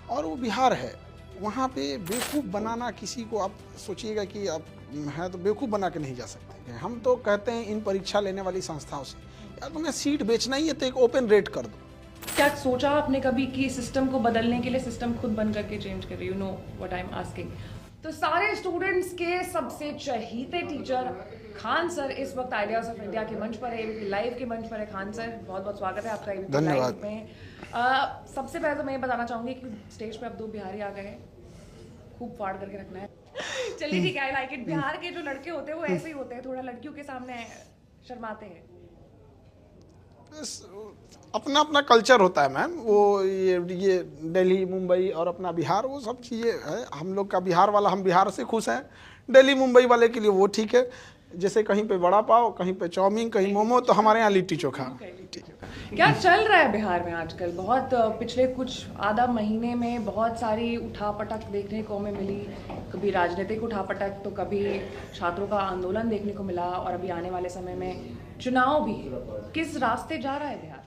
और वो बिहार है, वहाँ पे बेवकूफ़ बनाना किसी को, आप सोचिएगा कि आप हैं तो बेवकूफ़ बना के नहीं जा सकते। हम तो कहते हैं इन परीक्षा लेने वाली संस्थाओं से, यार तुम्हें सीट बेचना ही है तो एक ओपन रेट कर दो। क्या सोचा आपने कभी कि सिस्टम को बदलने के लिए सिस्टम खुद बन करके चेंज करे? You know what I am asking. तो सारे स्टूडेंट्स के सबसे चहीते टीचर खान सर इस वक्त आइडियाज ऑफ इंडिया के मंच पर है, एबीपी लाइव के मंच पर है। खान सर, बहुत बहुत स्वागत है आपका एबीपी लाइव में। सबसे पहले तो मैं ये बताना चाहूंगी कि स्टेज पे अब 2 बिहारी आ गए हैं, खूब फाड़ करके रखना है। चलिए ठीक है, आई लाइक इट। बिहार के जो लड़के होते हैं वो ऐसे ही होते हैं, थोड़ा लड़कियों के सामने शर्माते हैं। अपना अपना कल्चर होता है मैम, वो ये दिल्ली मुंबई और अपना बिहार, वो सब चीज़ें है। हम लोग का बिहार वाला, हम बिहार से खुश हैं। दिल्ली मुंबई वाले के लिए वो ठीक है, जैसे कहीं पे वड़ा पाव, कहीं पे चाउमीन, कहीं मोमो, तो हमारे यहाँ लिट्टी चोखा। ठीक है। क्या चल रहा है बिहार में आजकल? बहुत पिछले कुछ आधा महीने में बहुत सारी उठापटक देखने को हमें मिली। कभी राजनीतिक उठापटक, तो कभी छात्रों का आंदोलन देखने को मिला, और अभी आने वाले समय में चुनाव भी। किस रास्ते जा रहा है बिहार?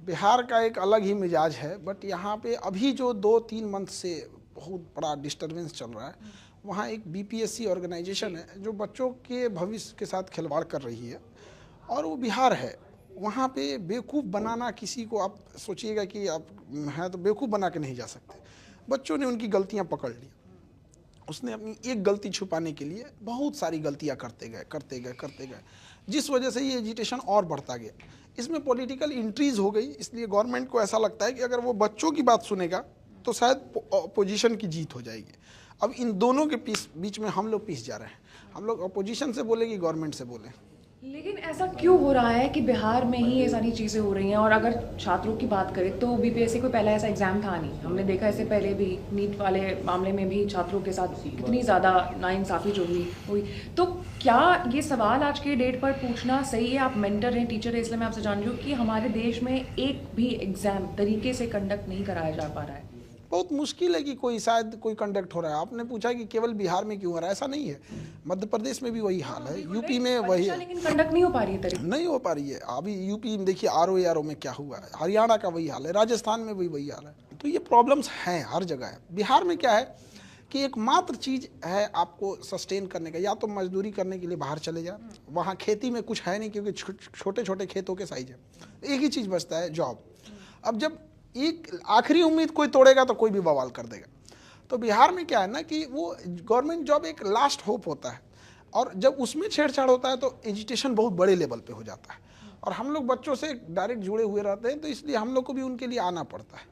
बिहार का एक अलग ही मिजाज है, बट यहाँ पे अभी जो 2-3 मंथ से बहुत बड़ा डिस्टर्बेंस चल रहा है। वहाँ एक बीपीएससी ऑर्गेनाइजेशन है जो बच्चों के भविष्य के साथ खिलवाड़ कर रही है, और वो बिहार है। वहाँ पे बेवकूफ़ बनाना किसी को, आप सोचिएगा कि आप हैं तो बेवकूफ़ बना के नहीं जा सकते। बच्चों ने उनकी गलतियाँ पकड़ ली, उसने अपनी एक गलती छुपाने के लिए बहुत सारी गलतियाँ करते गए, जिस वजह से ये एजिटेशन और बढ़ता गया। इसमें पॉलिटिकल इंट्रीज हो गई, इसलिए गवर्नमेंट को ऐसा लगता है कि अगर वो बच्चों की बात सुनेगा तो शायद अपोजिशन की जीत हो जाएगी। अब इन दोनों के बीच में हम लोग पिस जा रहे हैं। हम लोग अपोजिशन से बोले कि गवर्नमेंट से बोले। लेकिन ऐसा क्यों हो रहा है कि बिहार में ही ये सारी चीज़ें हो रही हैं? और अगर छात्रों की बात करें तो बीपीएससी कोई पहला ऐसा एग्ज़ाम था नहीं। हमने देखा इससे पहले भी नीट वाले मामले में भी छात्रों के साथ इतनी ज़्यादा नाइंसाफ़ी जो हुई। तो क्या ये सवाल आज के डेट पर पूछना सही है? आप मेंटर हैं, टीचर हैं, इसलिए मैं आपसे जान रही हूँ कि हमारे देश में एक भी एग्ज़ाम तरीके से कंडक्ट नहीं कराया जा पा रहा है। बहुत मुश्किल है कि शायद कोई कंडक्ट हो रहा है। आपने पूछा कि केवल बिहार में क्यों हो रहा है, ऐसा नहीं है। मध्य प्रदेश में भी वही हाल है, यूपी में वही है, लेकिन कंडक्ट नहीं हो पा रही है। नहीं हो पा रही है। अभी यूपी में देखिए आरओ में क्या हुआ है, हरियाणा का वही हाल है, राजस्थान में भी वही हाल है। तो ये प्रॉब्लम्स हैं हर जगह है। बिहार में क्या है कि एकमात्र चीज़ है आपको सस्टेन करने का, या तो मजदूरी करने के लिए बाहर चले जाए, वहाँ खेती में कुछ है नहीं क्योंकि छोटे छोटे खेतों के साइज है। एक ही चीज़ बचता है, जॉब। अब जब एक आखिरी उम्मीद कोई तोड़ेगा तो कोई भी बवाल कर देगा। तो बिहार में क्या है ना कि वो गवर्नमेंट जॉब एक लास्ट होप होता है, और जब उसमें छेड़छाड़ होता है तो एजिटेशन बहुत बड़े लेवल पे हो जाता है। और हम लोग बच्चों से डायरेक्ट जुड़े हुए रहते हैं, तो इसलिए हम लोग को भी उनके लिए आना पड़ता है।